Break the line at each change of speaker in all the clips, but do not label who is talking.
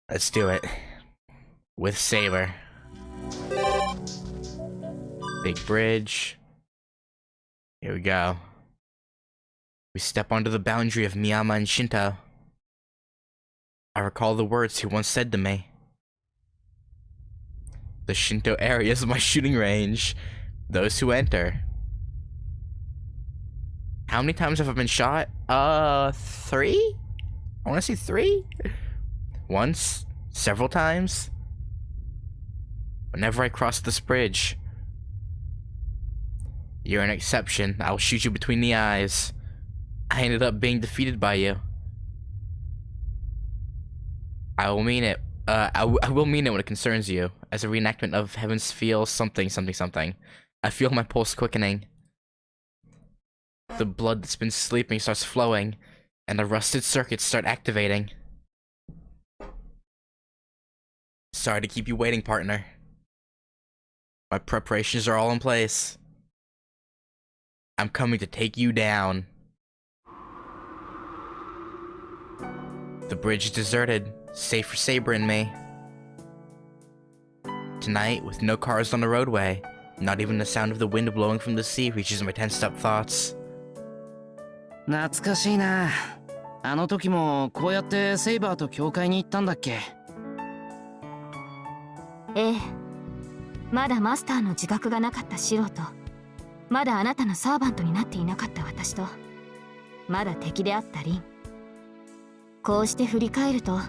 Let's do it. With Saber. Big bridge. Here we go. We step onto the boundary of Miyama and Shinto. I recall the words he once said to me. The Shinto area is my shooting range. Those who enter. How many times have I been shot? 3? I want to say 3? Once? Several times? Whenever I cross this bridge. You're an exception. I'll shoot you between the eyes. I ended up being defeated by you. I will mean it. I will mean it when it concerns you. As a reenactment of Heaven's Feel something. I feel my pulse quickening. The blood that's been sleeping starts flowing, and the rusted circuits start activating. Sorry to keep you waiting, partner. My preparations are all in place. I'm coming to take you down. The bridge is deserted, safe for Saber and me. Tonight, with no cars on the roadway, not even the sound of the wind blowing from the sea reaches my tensed-up thoughts.
懐かしいな。あの時もこうやってセイバーと教会に行ったんだっけ？
ええ。まだマスターの自覚がなかったシロと、まだあなたのサーバントになっていなかった私と、まだ敵であったリン。こうして振り返ると、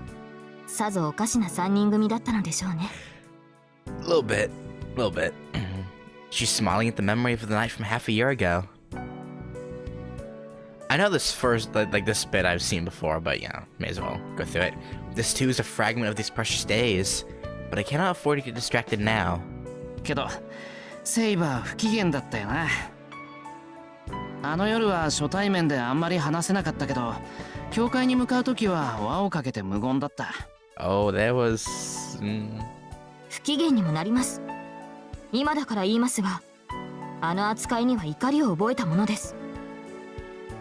さぞおかしな3人組だったのでしょうね。
Little bit. She's smiling at the memory of the night from half a year ago. I know this first, like this bit I've seen before, but yeah, may as well go through it. This too is a fragment of these precious days, but I cannot afford to get distracted now.
けど、セイバー不機嫌だったよな。あの夜は初対面であんまり話せなかったけど、教会に向かう時は輪をかけて無言だった。
Oh, there was...
不機嫌にもなります。今だから言いますが、あの扱いには怒りを覚えたものです。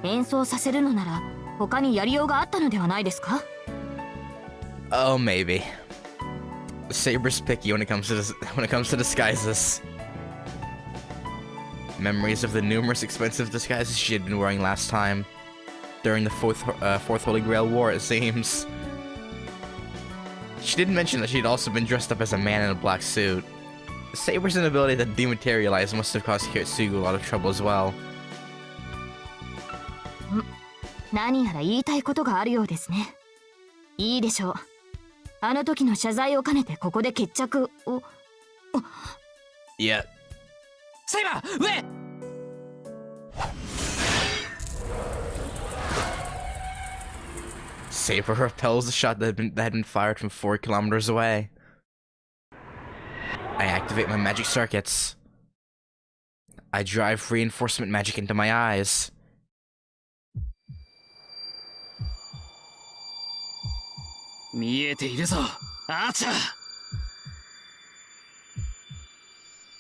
演奏させるのなら他にやりようがあったのではないですか？
Oh, maybe. Saber's picky when it comes to disguises. Memories of the numerous expensive disguises she had been wearing last time. During the Fourth Holy Grail War, it seems. She didn't mention that she'd also been dressed up as a man in a black suit. Saber's inability to dematerialize must have caused Hitsugu a lot of trouble as well.
何やら言いたいことがあるようですね。いいでしょう。あの時の謝罪を兼ねてここで決着を。
Yeah.
セイバー、上
Saber repels the shot that had been fired from 4 kilometers away. I activate my magic circuits. I drive reinforcement magic into my eyes.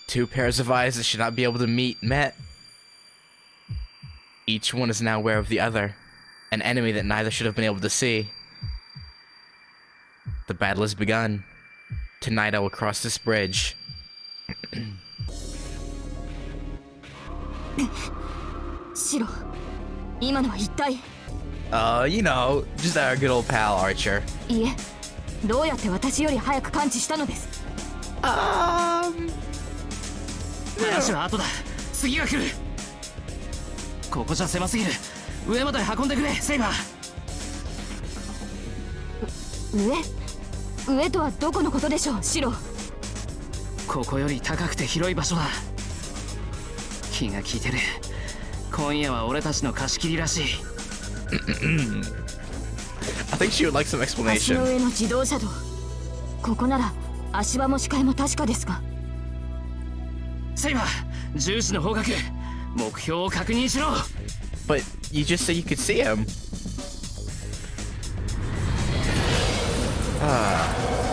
Two pairs of eyes that should not be able to meet met. Each one is now aware of the other, an enemy that neither should have been able to see. The battle has begun. Tonight I will cross this bridge.
Shiro, 今のは一体?
You know, just our good old pal, Archer.
いえ、どうやって私より早く感知したのです?
話は後だ。次が来る。ここじゃ狭すぎる。上まで運んでくれ、セイバ
ー。上とはどこのことでしょう、シロ。
ここより高くて広い場所だ。気が利いてる。今夜は俺たちの貸し切りらしい。
I think she would like some explanation.
橋の上の自動車道。ここなら足場も視界も確かですが。
セイバー、重視の方角、目標を確認しろ。
But you just said you could see him.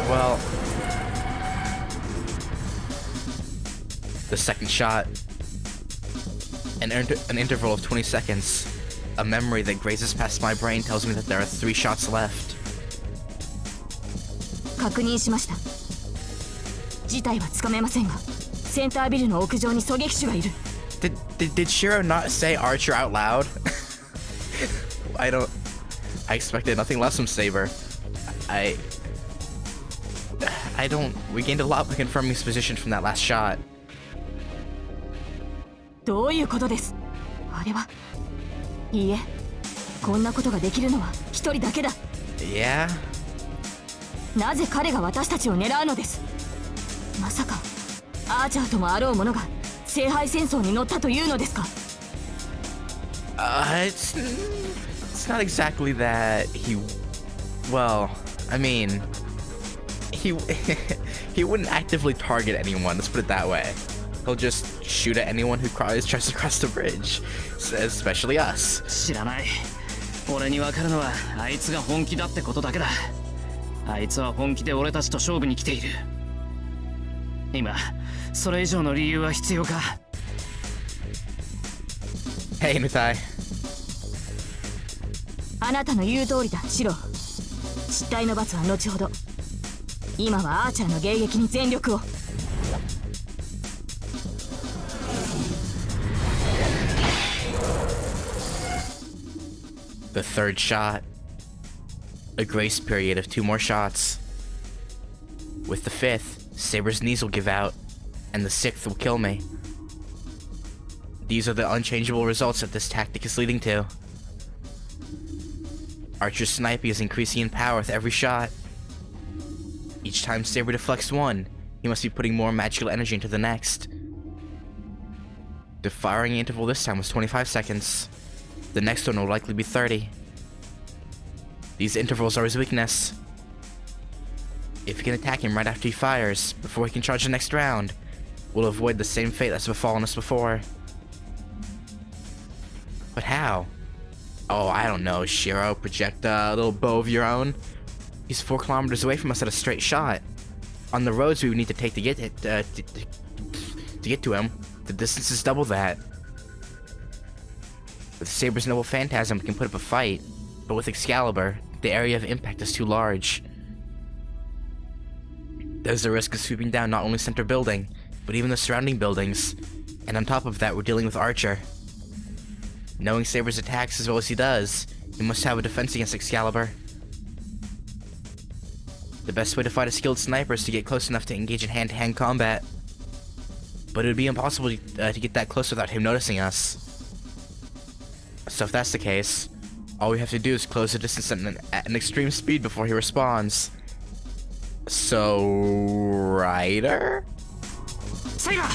Well, the second shot. An interval of 20 seconds. A memory that grazes past my brain tells me that there are 3 shots left.
確認しました。事態はつかめませんが、センタービルの屋上に狙撃手がいる。
Did Shirou not say Archer out loud? I expected nothing less from Saber. We gained a lot by confirming his position from that last shot.
どういうことです？あれは。いいえ、こんなことができるのは一人だけだ。
Yeah?
なぜ彼が私たちを狙うのです？まさかアーチャーともあろう者が聖杯戦争に乗ったというのですか？
It's not exactly that well, I mean, he wouldn't actively target anyone, let's put it that way. He'll just shoot at anyone who tries to cross the bridge, especially us.
知らない。俺に分かるのはあいつが本気だってことだけだ。あいつは本気で俺たちと勝負に来ている。今それ以上の理由は必要か？
Hey, Nutai.
あなたの言う通りだ、シロ。失態の罰は後ほど。今はアーチャーの迎撃に全力を。
The third shot. A grace period of 2 more shots. With the 5th, Saber's knees will give out, and the 6th will kill me. These are the unchangeable results that this tactic is leading to. Archer's sniping is increasing in power with every shot. Each time Saber deflects one, he must be putting more magical energy into the next. The firing interval this time was 25 seconds. The next one will likely be 30. These intervals are his weakness. If you can attack him right after he fires, before he can charge the next round, we'll avoid the same fate that's befallen us before. But how? Oh, I don't know, Shirou. Project a little bow of your own. He's 4 kilometers away from us at a straight shot. On the roads we would need to take to get to him, the distance is double that. With Saber's noble phantasm, we can put up a fight, but with Excalibur, the area of impact is too large. There's the risk of sweeping down not only center building, but even the surrounding buildings, and on top of that, we're dealing with Archer. Knowing Saber's attacks as well as he does, he must have a defense against Excalibur. The best way to fight a skilled sniper is to get close enough to engage in hand-to-hand combat, but it would be impossible to get that close without him noticing us. So if that's the case, all we have to do is close the distance at an extreme speed before he responds. So, Ryder?
Saber!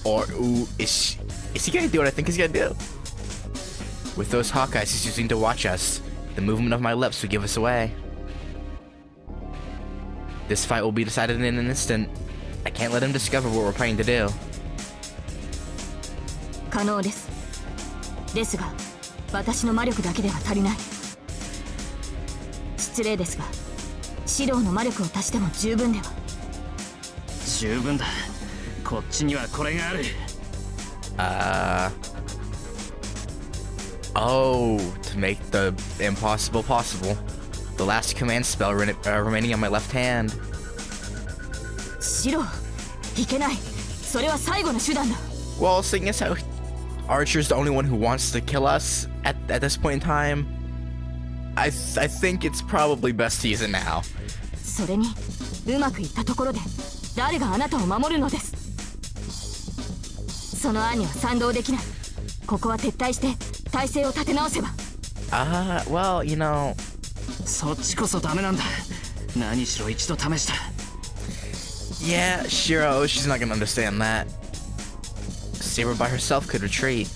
Or, ooh, is he gonna do what I think he's gonna do? With those Hawkeyes he's using to watch us, the movement of my lips would give us away. This fight will be decided in an instant. I can't let him discover what we're planning to do.
可能です。ですが、私の魔力だけでは足りない。失礼ですが、シローの魔力を足しても十分では。
十分だ。こっちにはこれがある。
Oh, to make the impossible possible. The last command spell remaining on my left hand.
シロー、いけない。それは最後の手段だ。
Well, seeing as how Archer's the only one who wants to kill us at this point in time, I think it's probably best to use it now.
それに、うまくいったところで、誰があなたを守るのです。その案には賛同できない。ここは撤退して、体勢を立て直せば。
Well, you know...
そっちこそダメなんだ。何しろ一度試した。
Yeah, Shirou, she's not gonna understand that. Saber by herself could retreat.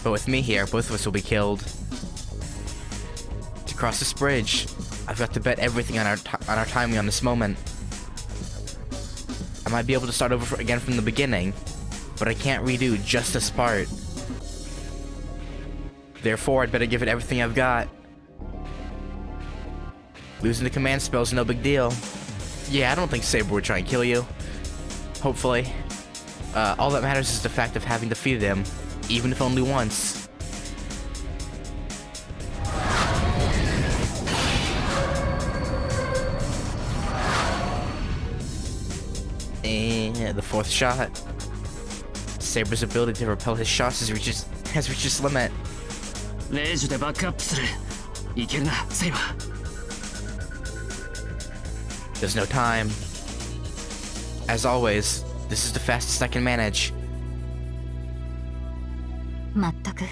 But with me here, both of us will be killed. To cross this bridge, I've got to bet everything on our timing on this moment. I might be able to start over again from the beginning, but I can't redo just this part. Therefore, I'd better give it everything I've got. Losing the command spell is no big deal. Yeah, I don't think Saber would try and kill you. Hopefully. All that matters is the fact of having defeated him, even if only once. Yeah, the fourth shot. Saber's ability to repel his shots has reached its limit.
レイジュでバックアップする。いけるな、セイバー。
There's no time. As always, this is the fastest I can manage.
まったく。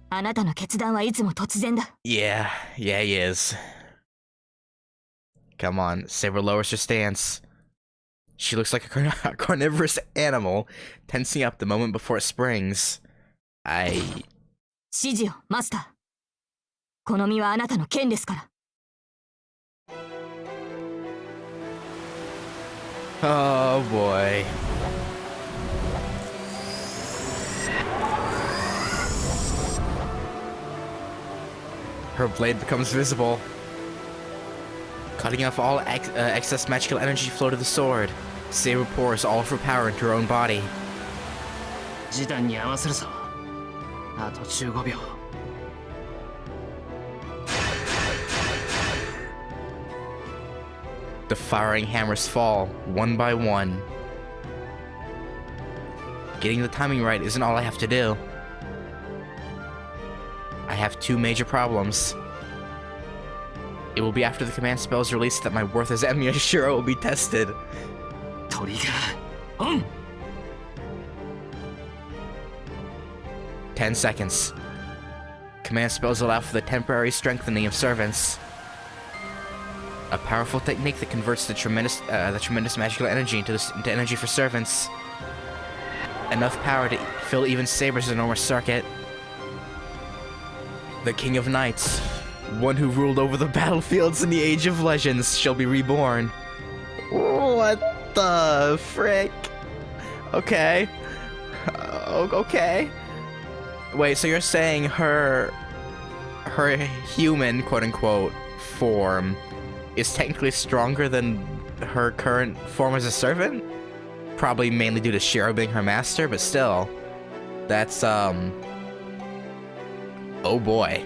あなたの決断はいつも突然だ。
Yeah, he is. Come on, Saber lowers her stance. She looks like a carnivorous animal, tensing up the moment before it springs.
指示よ、マスター。この身はあなたの剣ですから。
Oh boy. Her blade becomes visible, cutting off all excess magical energy flow to the sword. Saber pours all of her power into her own body.
時短に合わせるぞ。あと15秒。
The firing hammers fall, one by one. Getting the timing right isn't all I have to do. I have two major problems. It will be after the command spell is released that my worth as Emiya Shirou will be tested.
トリガーオン。
10 seconds. Command spells allow for the temporary strengthening of servants. A powerful technique that converts the tremendous magical energy into energy for servants. Enough power to fill even Saber's enormous circuit. The King of Knights, one who ruled over the battlefields in the Age of Legends, shall be reborn. What the frick? Okay. Okay. Wait, so you're saying her human, quote-unquote, form is technically stronger than her current form as a servant? Probably mainly due to Shirou being her master, but still. That's, oh boy.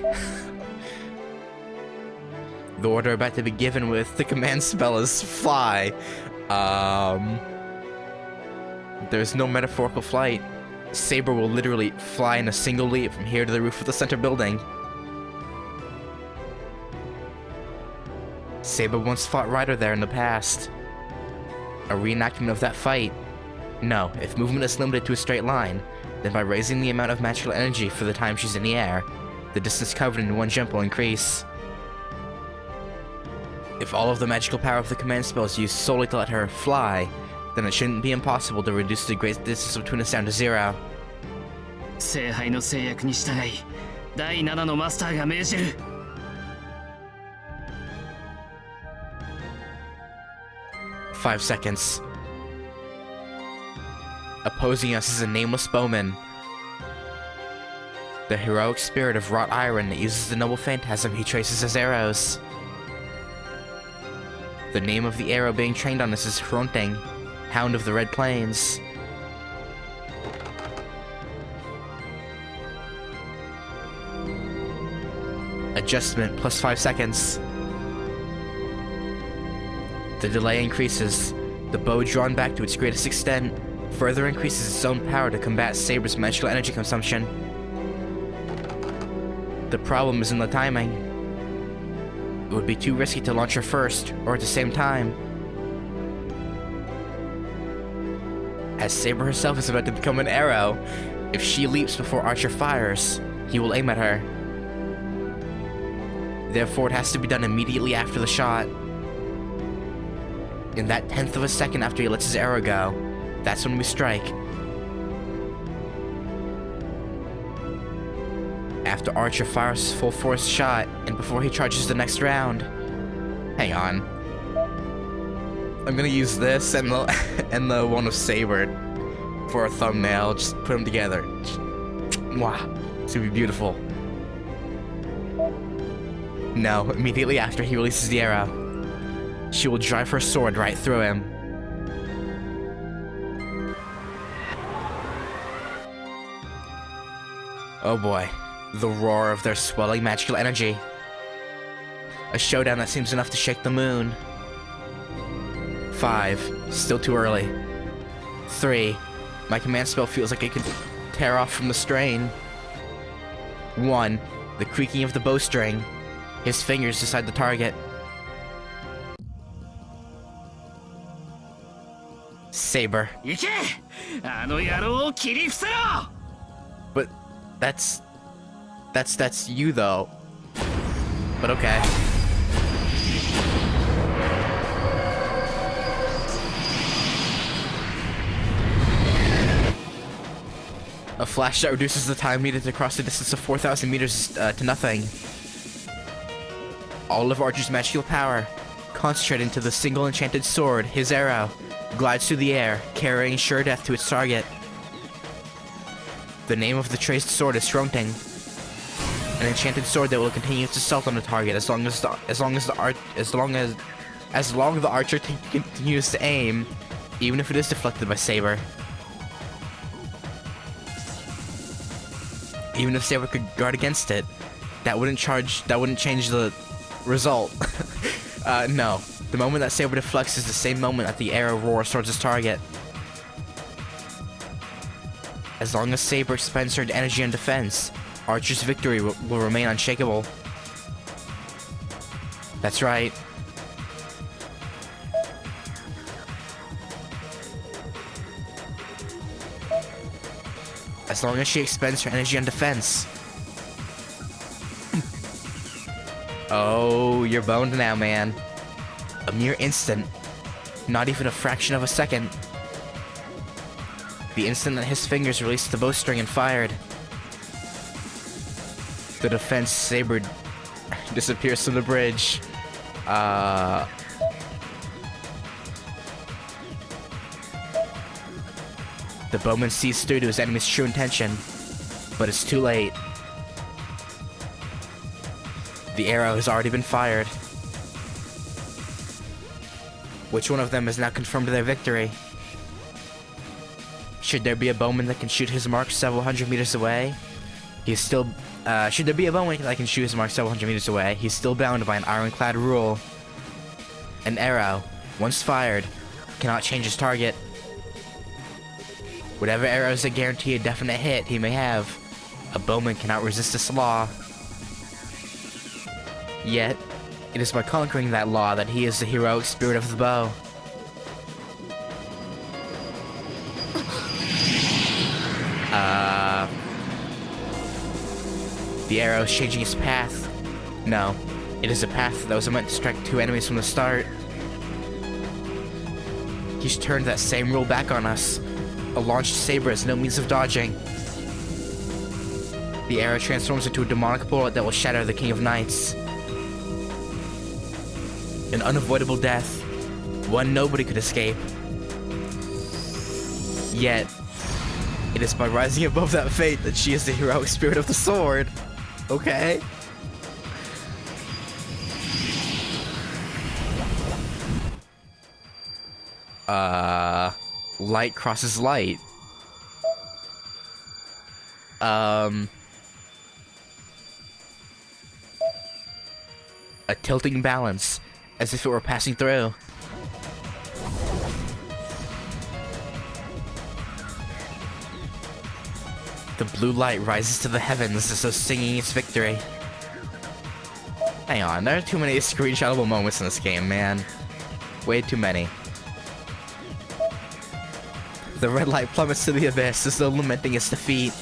The order about to be given with the command spell is fly. There's no metaphorical flight. Saber will literally fly in a single leap from here to the roof of the center building. Saber once fought Ryder there in the past. A reenactment of that fight. No, if movement is limited to a straight line, then by raising the amount of magical energy for the time she's in the air, the distance covered in one jump will increase. If all of the magical power of the command spell is used solely to let her fly, then it shouldn't be impossible to reduce the great distance between us down to 0.
聖杯の制約に従い、第7のマスターが命じる。
5 seconds. Opposing us is a nameless bowman. The heroic spirit of wrought iron that uses the noble phantasm he traces as arrows. The name of the arrow being trained on us is Hronting, Hound of the Red Plains. Adjustment plus 5 seconds. The delay increases. The bow drawn back to its greatest extent further increases its own power to combat Saber's magical energy consumption. The problem is in the timing. It would be too risky to launch her first, or at the same time. As Saber herself is about to become an arrow, if she leaps before Archer fires, he will aim at her. Therefore, it has to be done immediately after the shot. In that 10th of a second after he lets his arrow go, that's when we strike. After Archer fires his full force shot, and before he charges the next round. Hang on. I'm gonna use this and the and the one of Saber for a thumbnail. Just put them together. Wow, it's gonna be beautiful. No, immediately after he releases the arrow, she will drive her sword right through him. Oh boy, the roar of their swelling magical energy. A showdown that seems enough to shake the moon. 5, still too early. 3. My command spell feels like it could tear off from the strain. 1. The creaking of the bowstring. His fingers decide the target. Saber.
行けあの野郎を切り伏せろ
But that's you though. But okay. A flash that reduces the time needed to cross a distance of 4,000 meters to nothing. All of Archer's magical power concentrated into the single enchanted sword, his arrow, glides through the air, carrying sure death to its target. The name of the traced sword is Shronting, an enchanted sword that will continue its assault on the target as long as the archer continues to aim, even if it is deflected by Saber. Even if Saber could guard against it, that wouldn't change the result. No. The moment that Saber deflects is the same moment that the arrow roars towards its target. As long as Saber expends her energy on defense, Archer's victory will remain unshakable. That's right. As long as she expends her energy on defense. Oh, you're boned now, man. A mere instant. Not even a fraction of a second. The instant that his fingers released the bowstring and fired. The defense Saber disappears from the bridge. The bowman sees through to his enemy's true intention, but it's too late. The arrow has already been fired. Which one of them has now confirmed their victory? Should there be a bowman that can shoot his mark several hundred meters away? Should there be a bowman that can shoot his mark several hundred meters away, he's still bound by an ironclad rule. An arrow, once fired, cannot change his target. Whatever arrows that guarantee a definite hit he may have, a bowman cannot resist this law. Yet, it is by conquering that law that he is the heroic spirit of the bow. The arrow is changing its path. No, it is a path that was meant to strike two enemies from the start. He's turned that same rule back on us. A launched saber has no means of dodging. The arrow transforms into a demonic bullet that will shatter the King of Knights. An unavoidable death, one nobody could escape. Yet, it is by rising above that fate that she is the heroic spirit of the sword. Okay? Light crosses light. A tilting balance, as if it were passing through. The blue light rises to the heavens as though singing its victory. Hang on, there are too many screenshotable moments in this game, man. Way too many. The red light plummets to the abyss as though lamenting its defeat.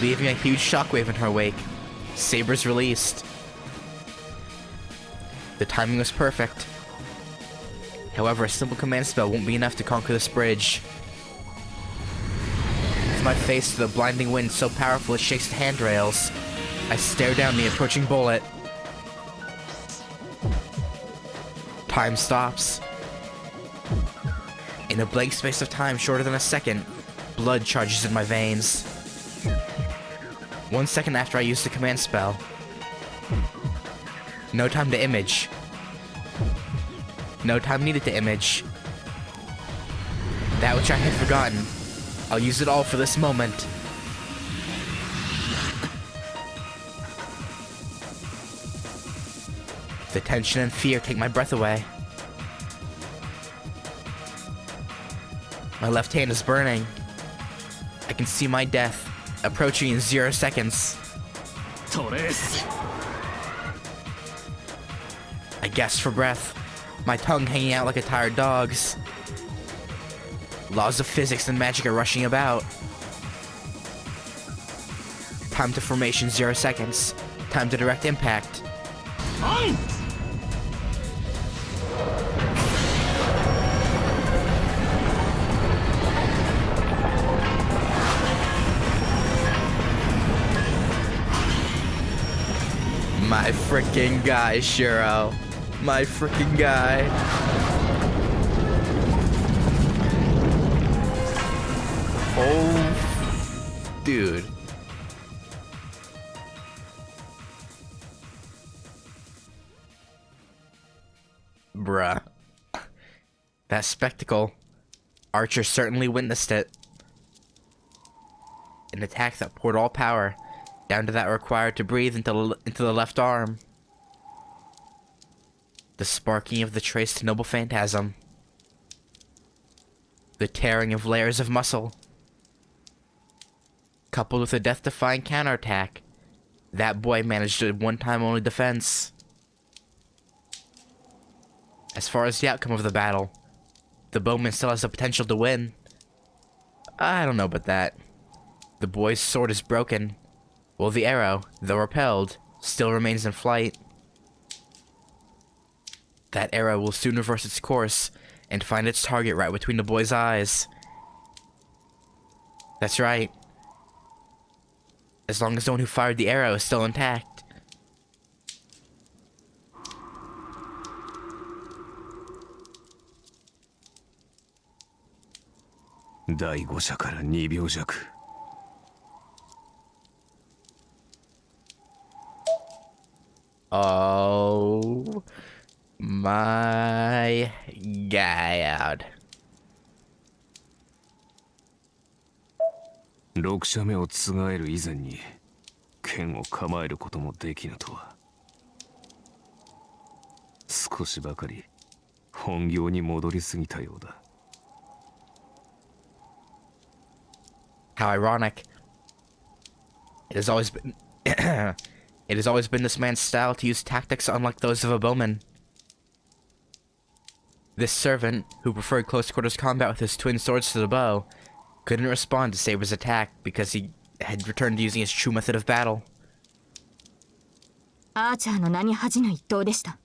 Leaving a huge shockwave in her wake, Saber's released. The timing was perfect. However, a simple command spell won't be enough to conquer this bridge. With my face to the blinding wind so powerful it shakes the handrails, I stare down the approaching bullet. Time stops. In a blank space of time shorter than a second, blood charges in my veins. 1 second after I use the command spell. No time to image. No time needed to image. That which I had forgotten. I'll use it all for this moment. The tension and fear take my breath away. My left hand is burning. I can see my death approaching in 0 seconds. I gasp for breath, my tongue hanging out like a tired dog's. Laws of physics and magic are rushing about. Time to formation 0 seconds. Time to direct impact. My freaking guy, Shirou. My freaking guy. Oh, dude. Bruh. That spectacle. Archer certainly witnessed it. An attack that poured all power, down to that required to breathe into the left arm. The sparking of the trace to noble phantasm. The tearing of layers of muscle. Coupled with a death-defying counterattack, that boy managed a one-time only defense. As far as the outcome of the battle, the bowman still has the potential to win. I don't know about that. The boy's sword is broken, while the arrow, though repelled, still remains in flight. That arrow will soon reverse its course and find its target right between the boy's eyes. That's right. As long as the one who fired the arrow is still intact. Oh my god.
6社目を継がえる以前に剣を構えることもできぬとは。少しばかり本業に戻りすぎたようだ。
How ironic. It has always been It has always been this man's style to use tactics unlike those of a bowman. This servant, who preferred close-quarters combat with his twin swords to the bow, couldn't respond to Saber's attack because he had returned to using his true method of battle.
アーチャーの名に恥じぬ一投でした。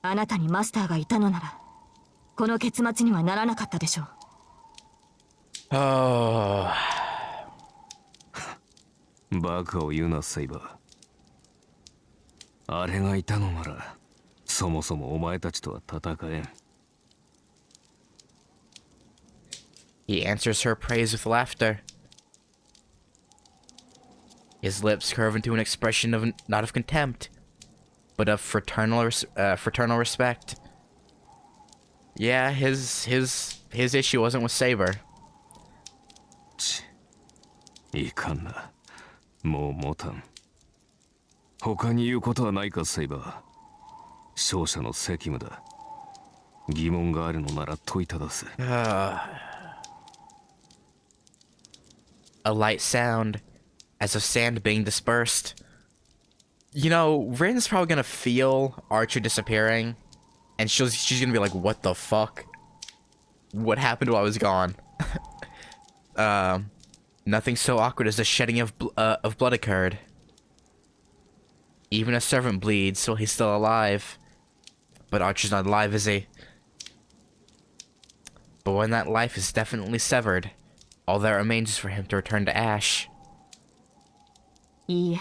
あなたにマスターがいたのなら、この結末にはならなかったでしょう。
Oh.
バカを言うな、セイバー。あれがいたのなら、そもそもお前たちとは戦えん。
He answers her praise with laughter. His lips curve into an expression of not of contempt, but of fraternal respect. Yeah, his issue wasn't with Saber.
いかんな。もう持たん。他に言うことはないか、セイバー。勝者の責務だ。疑問があるのなら問いただす。
A light sound, as of sand being dispersed. You know, Rin's probably gonna feel Archer disappearing, and she's gonna be like, "What the fuck? What happened while I was gone?" Nothing so awkward as the shedding of blood occurred. Even a servant bleeds, so he's still alive. But Archer's not alive, is he? But when that life is definitely severed, all that remains is for him to return to Ash.
いいえ、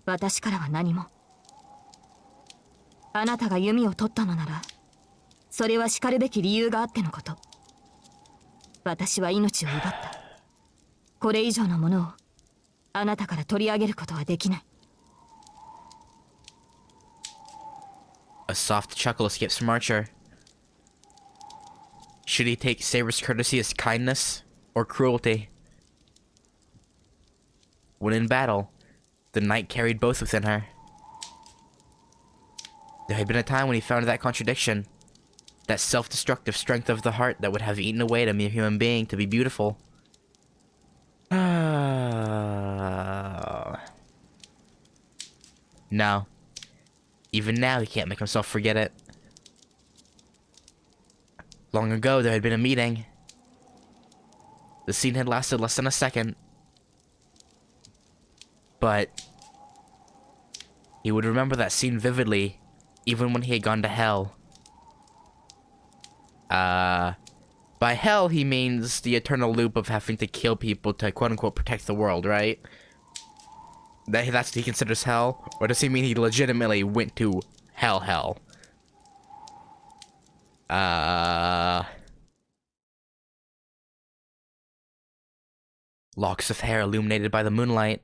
私からは何も。あなたが弓を取ったのなら、それはしかるべき理由があってのこと。私は命を奪った。これ以上のものをあなたから取り上げることはできない。
A soft chuckle escapes from Archer. Should he take Saber's courtesy as kindness or cruelty? When in battle, the knight carried both within her. There had been a time when he found that contradiction, that self-destructive strength of the heart that would have eaten away at a mere human being to be beautiful. No. Even now, he can't make himself forget it. Long ago, there had been a meeting. The scene had lasted less than a second. But he would remember that scene vividly, even when he had gone to hell. By hell, he means the eternal loop of having to kill people to quote-unquote protect the world, right? That's what he considers hell? Or does he mean he legitimately went to hell? Locks of hair illuminated by the moonlight.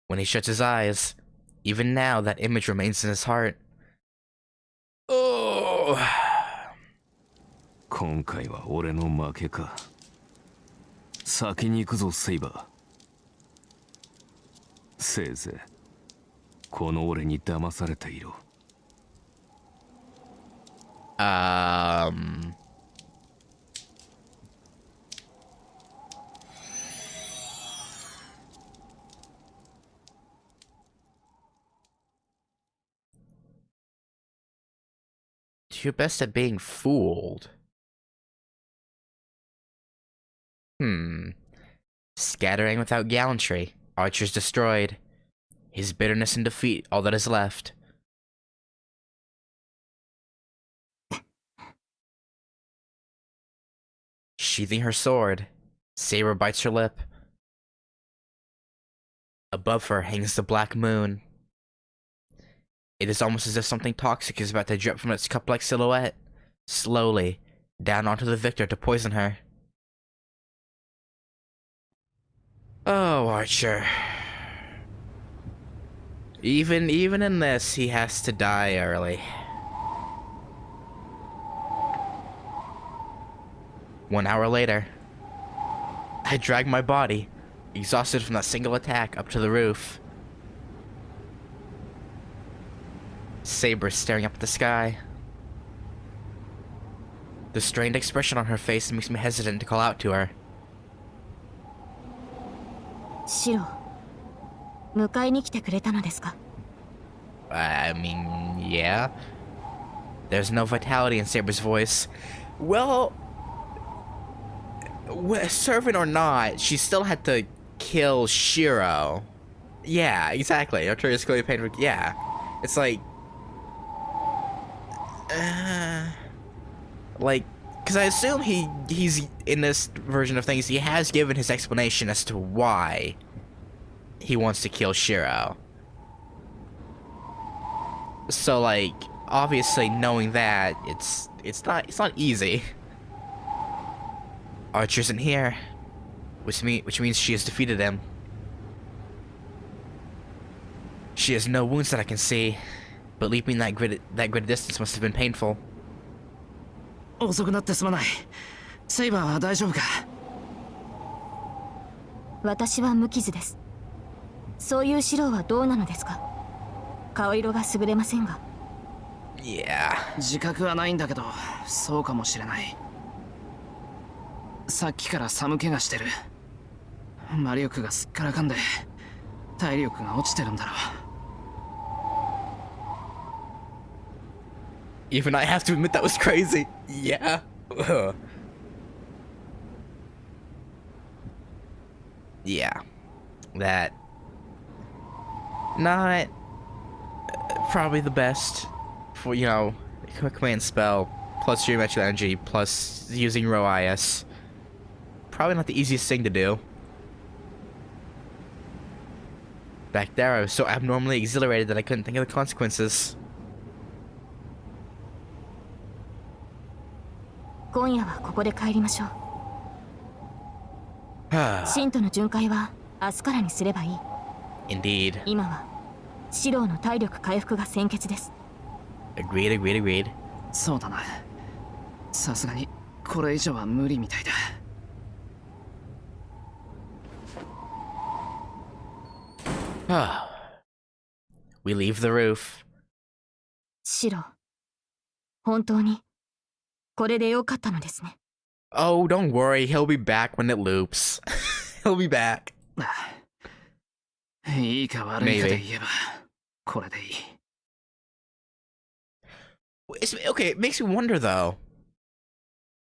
When he shuts his eyes, even now that image remains in his heart. Oh.
今回は俺の負けか。先に行くぞセイバー。せいぜいこの俺に騙されていろ。
You're best at being fooled. Scattering without gallantry, archers destroyed. His bitterness and defeat, all that is left. Sheathing her sword, Saber bites her lip. Above her hangs the black moon. It is almost as if something toxic is about to drip from its cup-like silhouette, slowly, down onto the victor to poison her. Oh, Archer. Even in this, he has to die early. 1 hour later, I drag my body, exhausted from that single attack, up to the roof. Saber staring up at the sky. The strained expression on her face makes me hesitant to call out to her.
シロ、迎えに来てくれたのですか?
I mean, yeah. There's no vitality in Saber's voice. Well, servant or not, she still had to kill Shirou. Yeah, exactly. Artorias clearly paid for. Yeah, it's like, because I assume he's in this version of things. He has given his explanation as to why he wants to kill Shirou. So, like, obviously knowing that, it's not easy. Archer's in here, which means she has defeated him. She has no wounds that I can see, but leaping that great distance must have been painful.
遅くなってすまない。セイバーは大丈夫か?
私は無傷です。そういうシロはどうなのですか? 顔色が優れませんが。
Yeah.
自覚はないんだけど、そうかもしれない。さっきから寒気がしてる。魔力がすっからかんで、体力が落ちてるんだろう。
Even I have to admit that was crazy. Yeah. Yeah. That. Not probably the best for, you know, a command spell, plus geometric energy, plus using row IS. Probably not the easiest thing to do. Back there, I was so abnormally exhilarated that I couldn't think of the consequences.
今夜はここで帰りましょう。信徒の巡回は明日からにすればいい。
Indeed.
今はシロの体力回復が先決です。
Agreed.
そうだな。さすがにこれ以上は無理みたいだ。
We leave the roof.
シロ、本当にこれでよかったのですね。
Oh, don't worry, he'll be back when it loops. He'll be back.
いいか悪いかで言えばこれでいい。
Okay, it makes me wonder though.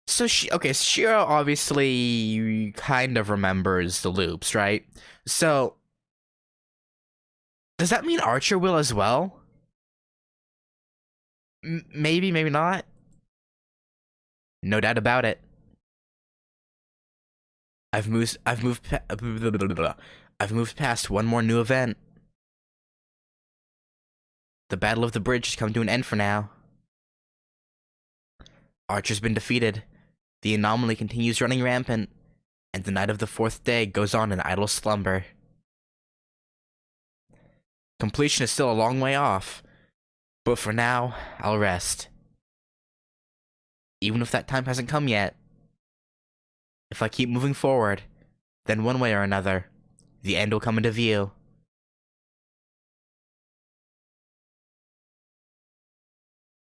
So Shirou obviously kind of remembers the loops, right? So does that mean Archer will as well? Maybe, maybe not. No doubt about it. I've moved past one more new event. The Battle of the Bridge has come to an end for now. Archer's been defeated. The anomaly continues running rampant, and the night of the 4th day goes on in idle slumber. Completion is still a long way off, but for now, I'll rest. Even if that time hasn't come yet, if I keep moving forward, then one way or another, the end will come into view.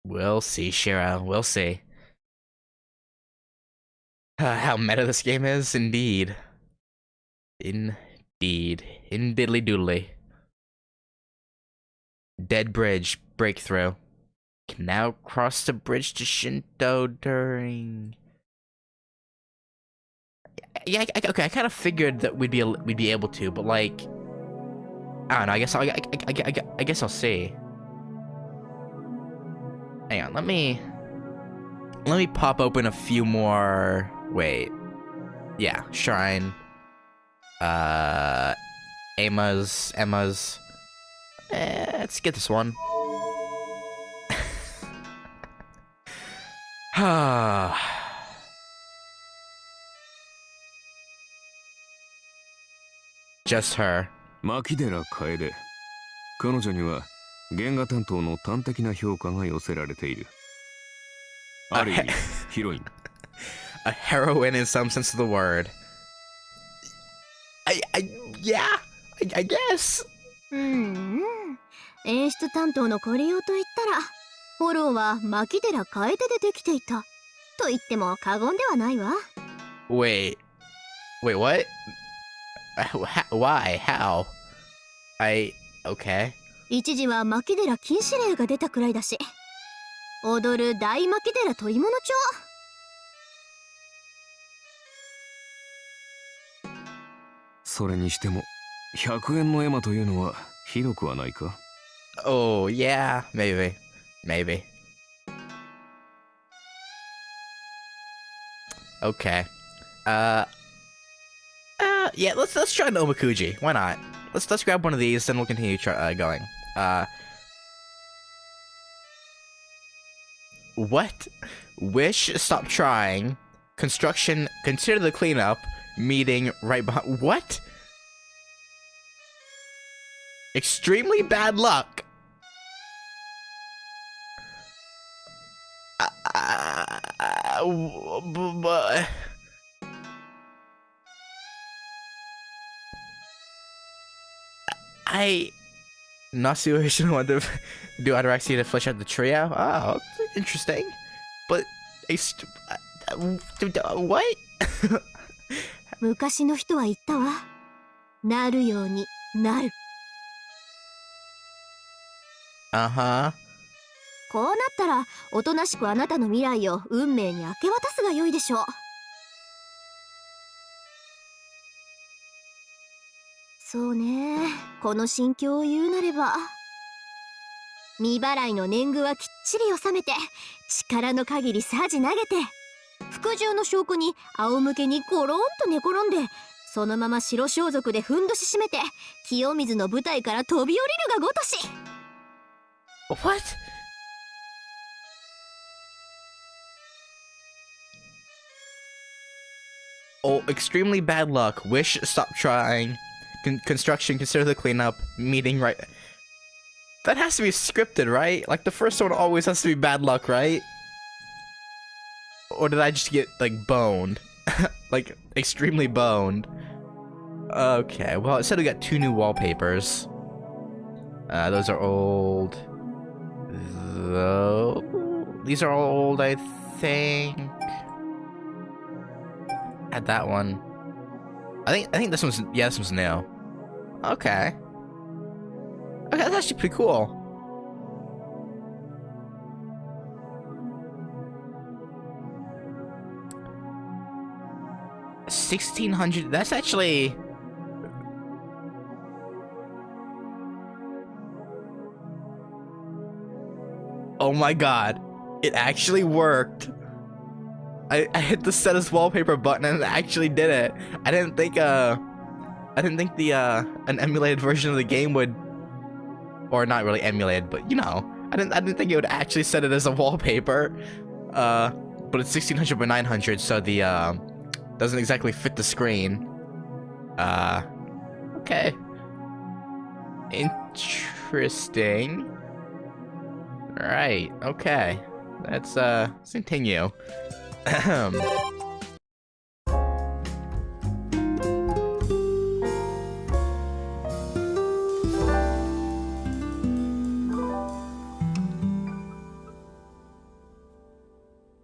We'll see, Shirou, we'll see. How meta this game is, indeed. Indeed. In diddly doodly. Dead bridge, breakthrough. Can now cross the bridge to Shinto during... Yeah, okay, I kind of figured that we'd be able to, but like... I don't know, I guess I'll see. Hang on, let me pop open a few more... Wait. Yeah, Shrine. Emma's. Let's get this one. Just her.
牧寺楓。彼女には原画担当の端的な評価が寄せられている。ある意味、ヒロイン。
A heroine in some sense of the word. Yeah, I guess.
演出担当のコリオと言ったら、フォローは牧寺楓でできていたと言っても過言ではないわ。
Wait, what? Why? How? Okay.
一時は牧寺禁止令が出たくらいだし、踊る大牧寺取り物帳。
それにしても100円のエマというのはひどくはないか？
Oh, yeah, maybe. Okay. Yeah, let's try an Omakuji. Why not? Let's grab one of these, then we'll continue going. What? Wish, stop trying. Construction, consider the cleanup. Meeting right behind. What? Extremely bad luck. Natsuo want to do Ataraxia to flesh out the trio? Oh, interesting. But what?
昔の人は言ったわ。なるようになる。
Uh-huh.
こうなったらおとなしくあなたの未来を運命に明け渡すがよいでしょう。そうね、この心境を言うなれば、未払いの年貢はきっちり納めて、力の限りサジ投げて、服従の証拠に仰向けにコロンと寝転んで、そのまま白装束でふんどし締めて、清水の舞台から飛び降りるがごとし。
What? Oh, extremely bad luck. Wish, stop trying. Construction, consider the cleanup. Meeting, right? That has to be scripted, right? Like, the first one always has to be bad luck, right? Or did I just get, like, boned? Like, extremely boned. Okay, well, it said we got 2 new wallpapers. Those are old. Though... These are all old, I think. Had that one. I think this one's... Yeah, this one's new. Okay. Okay, that's actually pretty cool. $1,600. That's actually... Oh my god. It actually worked. I hit the set as wallpaper button and it actually did it. I didn't think the an emulated version of the game would, or not really emulated, but you know, I didn't think it would actually set it as a wallpaper. But it's 1600 by 900, so the doesn't exactly fit the screen. Okay. Interesting. Right, okay. Let's continue.